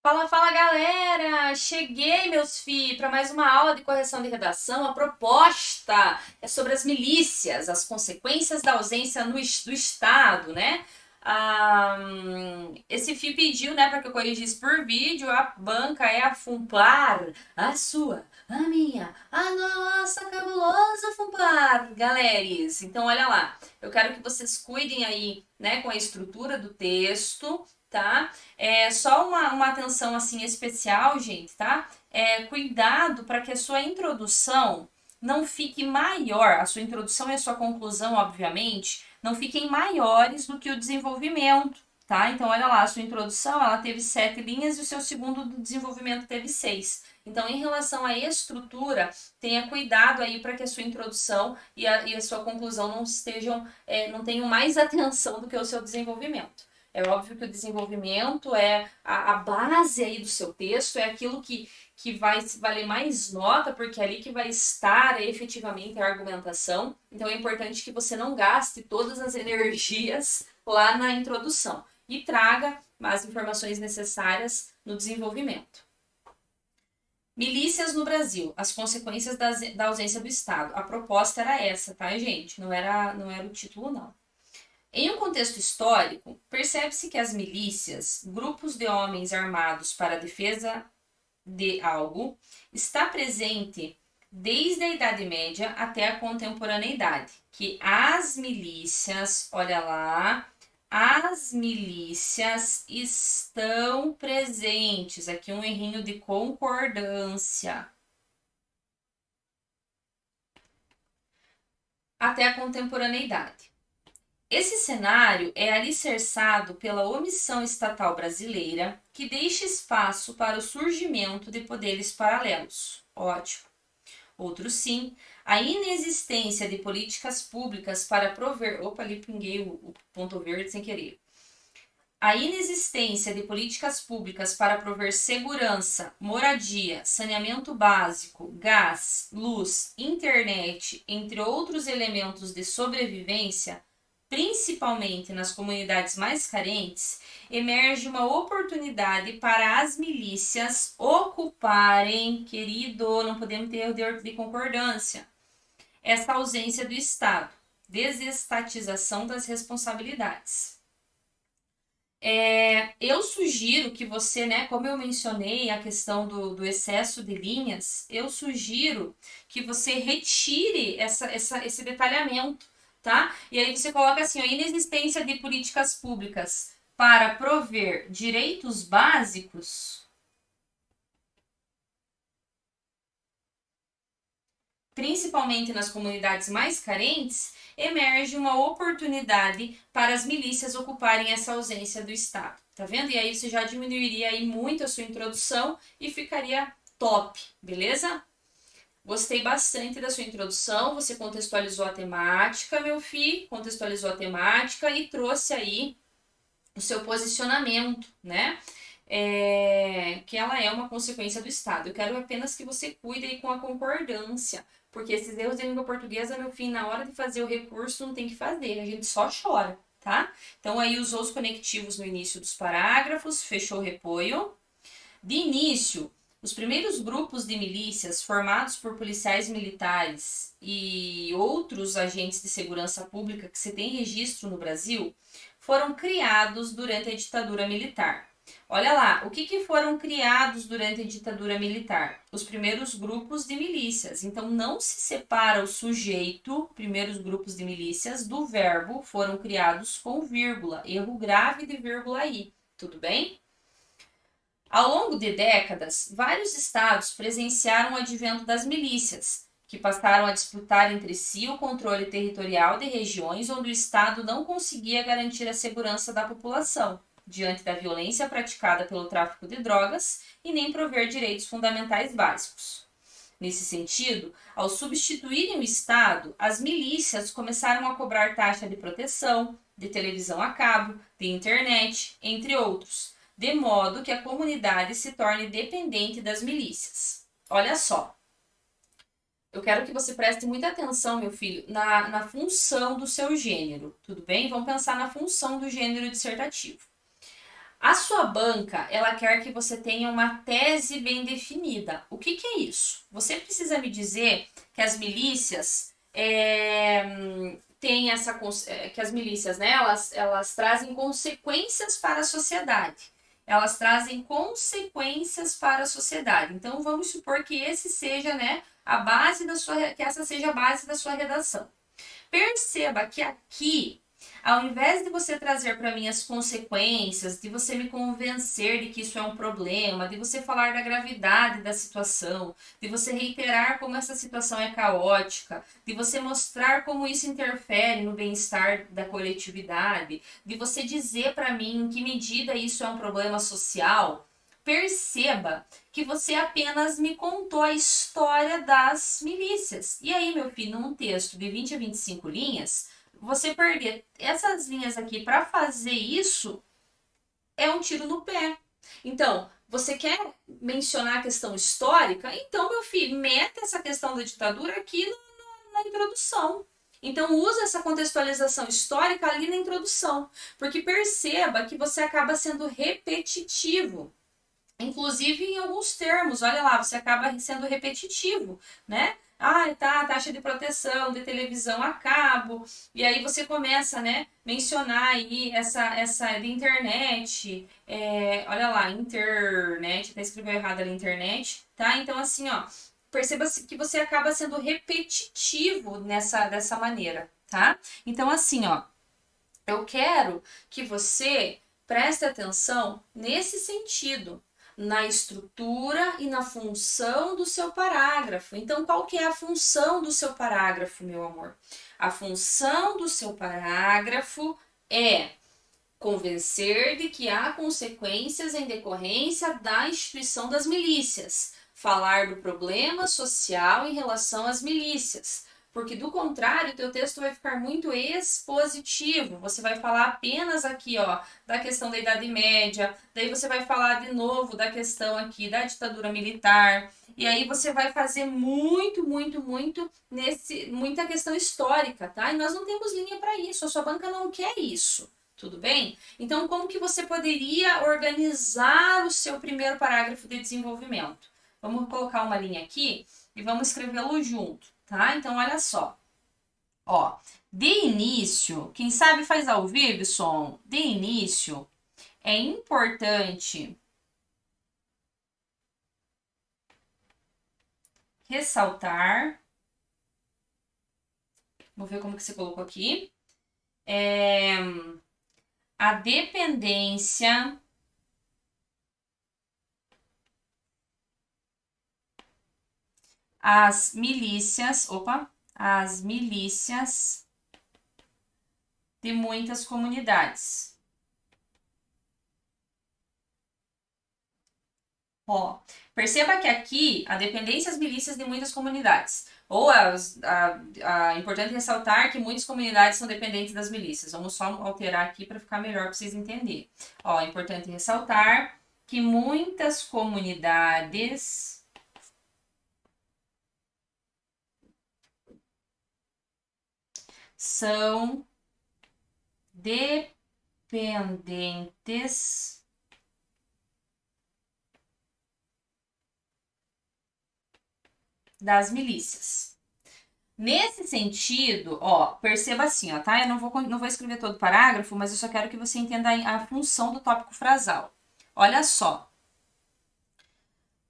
Fala, fala galera! Cheguei, meus filhos, para mais uma aula de correção de redação. A proposta é sobre as milícias, as consequências da ausência do Estado, né? Esse FII pediu, né, para que eu corrigisse por vídeo. A banca é a FUNPAR, a sua, a minha, a nossa cabulosa FUNPAR, galeres. Então, olha lá, eu quero que vocês cuidem aí, né, com a estrutura do texto, tá? É só uma atenção assim especial, gente, tá? Cuidado para que a sua introdução não fique maior, a sua introdução e a sua conclusão, obviamente, não fiquem maiores do que o desenvolvimento, tá? Então, olha lá, a sua introdução, ela teve 7 linhas e o seu segundo desenvolvimento teve 6. Então, em relação à estrutura, tenha cuidado aí para que a sua introdução e a sua conclusão não estejam, não tenham mais atenção do que o seu desenvolvimento. É óbvio que o desenvolvimento é a base aí do seu texto, é aquilo que vai valer mais nota, porque é ali que vai estar efetivamente a argumentação. Então é importante que você não gaste todas as energias lá na introdução e traga as informações necessárias no desenvolvimento. Milícias no Brasil, as consequências da ausência do Estado. A proposta era essa, tá, gente? Não era o título, não. Em um contexto histórico, percebe-se que as milícias, grupos de homens armados para a defesa de algo, está presente desde a Idade Média até a contemporaneidade. Que as milícias, olha lá, as milícias estão presentes. Aqui um errinho de concordância. Até a contemporaneidade. Esse cenário é alicerçado pela omissão estatal brasileira, que deixa espaço para o surgimento de poderes paralelos. Ótimo. Outro sim, a inexistência de políticas públicas para prover. Opa, ali pinguei o ponto verde sem querer. A inexistência de políticas públicas para prover segurança, moradia, saneamento básico, gás, luz, internet, entre outros elementos de sobrevivência, principalmente nas comunidades mais carentes, emerge uma oportunidade para as milícias ocuparem, querido, não podemos ter erro de concordância, essa ausência do Estado, desestatização das responsabilidades. Eu sugiro que você, né, como eu mencionei a questão do excesso de linhas, eu sugiro que você retire esse detalhamento, tá? E aí você coloca assim, a inexistência de políticas públicas para prover direitos básicos, principalmente nas comunidades mais carentes, emerge uma oportunidade para as milícias ocuparem essa ausência do Estado. Tá vendo? E aí você já diminuiria aí muito a sua introdução e ficaria top, beleza? Gostei bastante da sua introdução, você contextualizou a temática, meu filho, contextualizou a temática e trouxe aí o seu posicionamento, né? Que ela é uma consequência do Estado. Eu quero apenas que você cuide aí com a concordância, porque esses erros de língua portuguesa, meu filho, na hora de fazer o recurso não tem que fazer, a gente só chora, tá? Então aí usou os conectivos no início dos parágrafos, fechou o repoio. De início, os primeiros grupos de milícias formados por policiais militares e outros agentes de segurança pública que se tem registro no Brasil foram criados durante a ditadura militar. Olha lá, o que foram criados durante a ditadura militar? Os primeiros grupos de milícias. Então, não se separa o sujeito, primeiros grupos de milícias, do verbo, foram criados com vírgula. Erro grave de vírgula aí. Tudo bem? Ao longo de décadas, vários estados presenciaram o advento das milícias, que passaram a disputar entre si o controle territorial de regiões onde o Estado não conseguia garantir a segurança da população, diante da violência praticada pelo tráfico de drogas e nem prover direitos fundamentais básicos. Nesse sentido, ao substituírem o Estado, as milícias começaram a cobrar taxa de proteção, de televisão a cabo, de internet, entre outros, de modo que a comunidade se torne dependente das milícias. Olha só, eu quero que você preste muita atenção, meu filho, na função do seu gênero, tudo bem? Vamos pensar na função do gênero dissertativo. A sua banca, ela quer que você tenha uma tese bem definida. O que é isso? Você precisa me dizer que as milícias têm que as milícias, né, elas trazem consequências para a sociedade. Elas trazem consequências para a sociedade. Então vamos supor que esse seja, né, a base da sua, que essa seja a base da sua redação. Perceba que aqui, ao invés de você trazer para mim as consequências, de você me convencer de que isso é um problema, de você falar da gravidade da situação, de você reiterar como essa situação é caótica, de você mostrar como isso interfere no bem-estar da coletividade, de você dizer para mim em que medida isso é um problema social, perceba que você apenas me contou a história das milícias. E aí, meu filho, num texto de 20 a 25 linhas, você perder essas linhas aqui para fazer isso é um tiro no pé. Então, você quer mencionar a questão histórica? Então, meu filho, meta essa questão da ditadura aqui na introdução. Então, usa essa contextualização histórica ali na introdução, porque perceba que você acaba sendo repetitivo. Inclusive em alguns termos, olha lá, você acaba sendo repetitivo, né? Ah, tá, taxa de proteção de televisão a cabo, e aí você começa, né, mencionar aí essa de internet, olha lá, internet, até escreveu errado ali, internet, tá? Então, assim, ó, perceba que você acaba sendo repetitivo dessa maneira, tá? Então, assim, ó, eu quero que você preste atenção nesse sentido, na estrutura e na função do seu parágrafo. Então, qual que é a função do seu parágrafo, meu amor? A função do seu parágrafo é convencer de que há consequências em decorrência da instituição das milícias, falar do problema social em relação às milícias, porque do contrário, o teu texto vai ficar muito expositivo. Você vai falar apenas aqui, ó, da questão da Idade Média, daí você vai falar de novo da questão aqui da ditadura militar, e aí você vai fazer muita questão histórica, tá? E nós não temos linha para isso, a sua banca não quer isso. Tudo bem? Então, como que você poderia organizar o seu primeiro parágrafo de desenvolvimento? Vamos colocar uma linha aqui e vamos escrevê-lo junto, tá? Então, olha só. Ó, de início, quem sabe faz ao vivo, som. De início, é importante ressaltar. Vou ver como que você colocou aqui. A dependência as milícias de muitas comunidades. Ó, perceba que aqui a dependência às milícias de muitas comunidades. Ou importante ressaltar que muitas comunidades são dependentes das milícias. Vamos só alterar aqui para ficar melhor para vocês entenderem. Ó, é importante ressaltar que muitas comunidades são dependentes das milícias. Nesse sentido, ó, perceba assim, ó, tá? Eu não vou escrever todo o parágrafo, mas eu só quero que você entenda a função do tópico frasal. Olha só.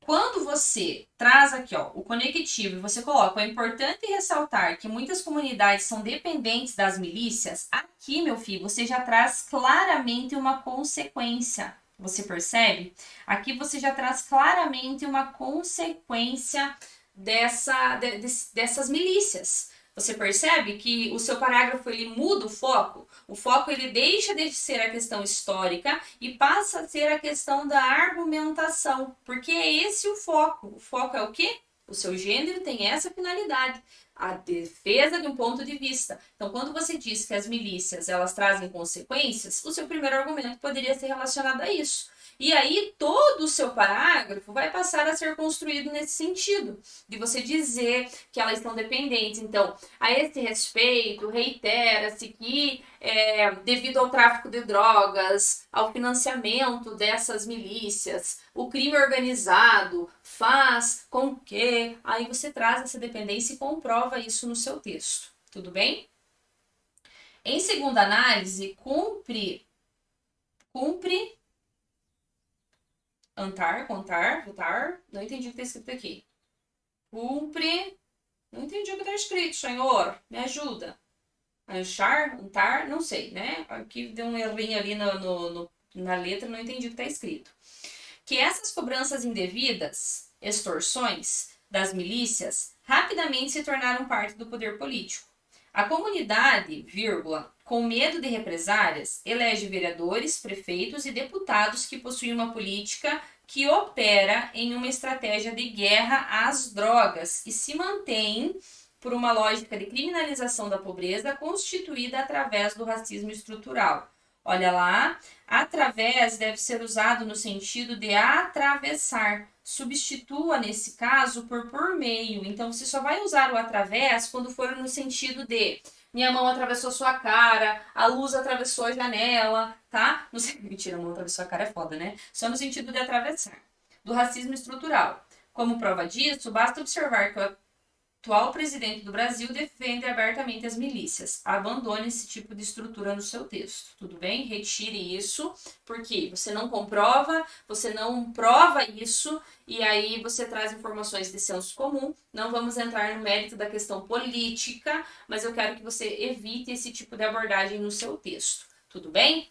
Quando você traz aqui, ó, o conectivo e você coloca, é importante ressaltar que muitas comunidades são dependentes das milícias, aqui, meu filho, você já traz claramente uma consequência. Você percebe? Aqui você já traz claramente uma consequência dessas milícias. Você percebe que o seu parágrafo ele muda o foco? O foco ele deixa de ser a questão histórica e passa a ser a questão da argumentação, porque é esse o foco. O foco é o quê? O seu gênero tem essa finalidade, a defesa de um ponto de vista. Então, quando você diz que as milícias elas trazem consequências, o seu primeiro argumento poderia ser relacionado a isso. E aí todo o seu parágrafo vai passar a ser construído nesse sentido, de você dizer que elas estão dependentes. Então, a esse respeito, reitera-se que devido ao tráfico de drogas, ao financiamento dessas milícias, o crime organizado faz com que... Aí você traz essa dependência e comprova isso no seu texto, tudo bem? Em segunda análise, cumpre votar, não entendi o que está escrito aqui. Cumpre, não entendi o que está escrito, senhor, me ajuda. Antar, não sei, né? Aqui deu um errinho ali na letra, não entendi o que está escrito. Que essas cobranças indevidas, extorsões das milícias, rapidamente se tornaram parte do poder político. A comunidade, com medo de represálias, elege vereadores, prefeitos e deputados que possuem uma política que opera em uma estratégia de guerra às drogas e se mantém por uma lógica de criminalização da pobreza constituída através do racismo estrutural. Olha lá, através deve ser usado no sentido de atravessar. Substitua, nesse caso, por meio. Então, você só vai usar o através quando for no sentido de minha mão atravessou sua cara, a luz atravessou a janela, tá? Mentira, a mão atravessou a cara é foda, né? Só no sentido de atravessar. Do racismo estrutural. Como prova disso, basta observar que o atual presidente do Brasil defende abertamente as milícias. Abandone esse tipo de estrutura no seu texto, tudo bem? Retire isso, porque você não comprova, você não prova isso, e aí você traz informações de senso comum. Não vamos entrar no mérito da questão política, mas eu quero que você evite esse tipo de abordagem no seu texto, tudo bem?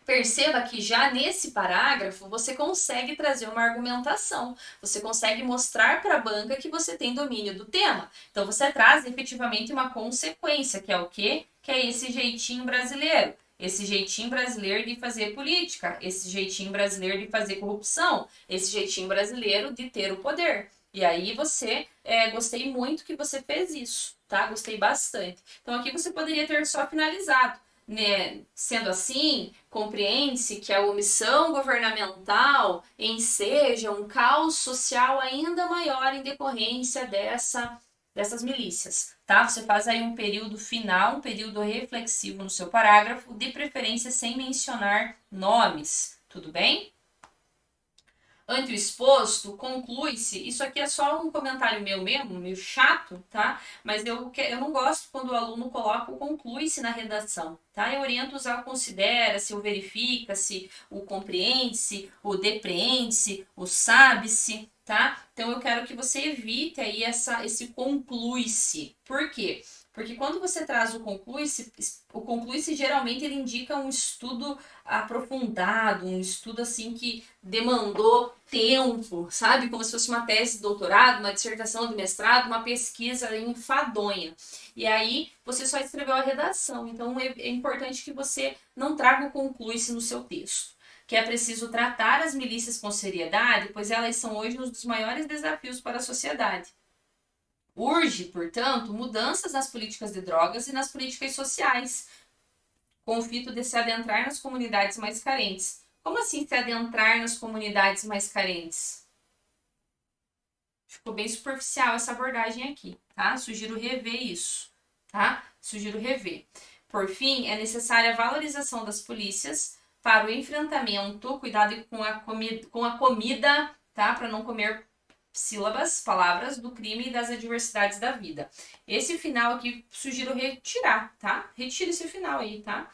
Perceba que já nesse parágrafo você consegue trazer uma argumentação, você consegue mostrar para a banca que você tem domínio do tema. Então você traz efetivamente uma consequência, que é o quê? Que é esse jeitinho brasileiro. Esse jeitinho brasileiro de fazer política, esse jeitinho brasileiro de fazer corrupção, esse jeitinho brasileiro de ter o poder. E aí você, gostei muito que você fez isso, tá? Gostei bastante. Então aqui você poderia ter só finalizado. Né? Sendo assim, compreende-se que a omissão governamental enseja um caos social ainda maior em decorrência dessas milícias, tá? Você faz aí um período final, um período reflexivo no seu parágrafo, de preferência sem mencionar nomes, tudo bem? Ante o exposto, conclui-se, isso aqui é só um comentário meu mesmo, meio chato, tá? Mas eu não gosto quando o aluno coloca o conclui-se na redação, tá? Eu oriento usar o considera-se, o verifica-se, o compreende-se, o depreende-se, o sabe-se, tá? Então eu quero que você evite aí esse conclui-se. Por quê? Porque quando você traz o conclui-se geralmente ele indica um estudo aprofundado, um estudo assim que demandou tempo, sabe? Como se fosse uma tese de doutorado, uma dissertação de mestrado, uma pesquisa enfadonha. E aí você só escreveu a redação. Então é importante que você não traga o conclui-se no seu texto. Que é preciso tratar as milícias com seriedade, pois elas são hoje um dos maiores desafios para a sociedade. Urge, portanto, mudanças nas políticas de drogas e nas políticas sociais, com o fito de se adentrar nas comunidades mais carentes. Como assim se adentrar nas comunidades mais carentes? Ficou bem superficial essa abordagem aqui, tá? Sugiro rever isso, tá? Sugiro rever. Por fim, é necessária a valorização das polícias para o enfrentamento, cuidado com a comida, tá? Para não comer sílabas, palavras do crime e das adversidades da vida. Esse final aqui sugiro retirar, tá? Retire esse final aí, tá?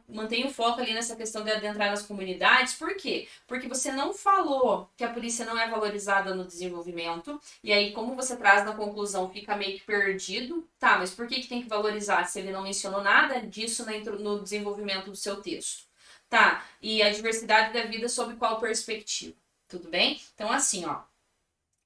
Mantenha o foco ali nessa questão de adentrar nas comunidades. Por quê? Porque você não falou que a polícia não é valorizada no desenvolvimento, e aí como você traz na conclusão fica meio que perdido. Tá, mas por que tem que valorizar se ele não mencionou nada disso no desenvolvimento do seu texto? Tá, e a diversidade da vida sob qual perspectiva? Tudo bem? Então assim, ó,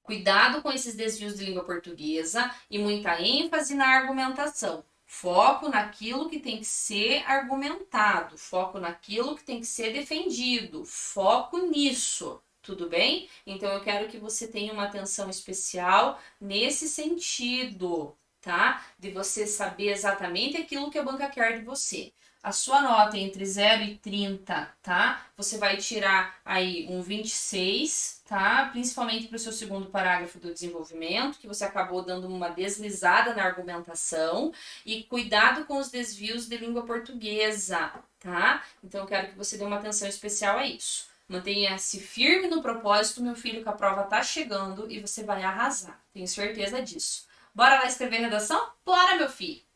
cuidado com esses desvios de língua portuguesa e muita ênfase na argumentação. Foco naquilo que tem que ser argumentado, foco naquilo que tem que ser defendido, foco nisso, tudo bem? Então eu quero que você tenha uma atenção especial nesse sentido, tá? De você saber exatamente aquilo que a banca quer de você. a sua nota é entre 0 e 30, tá? Você vai tirar aí um 26, tá? Principalmente para o seu segundo parágrafo do desenvolvimento, que você acabou dando uma deslizada na argumentação. E cuidado com os desvios de língua portuguesa, tá? Então, eu quero que você dê uma atenção especial a isso. Mantenha-se firme no propósito, meu filho, que a prova tá chegando e você vai arrasar. Tenho certeza disso. Bora lá escrever a redação? Bora, meu filho!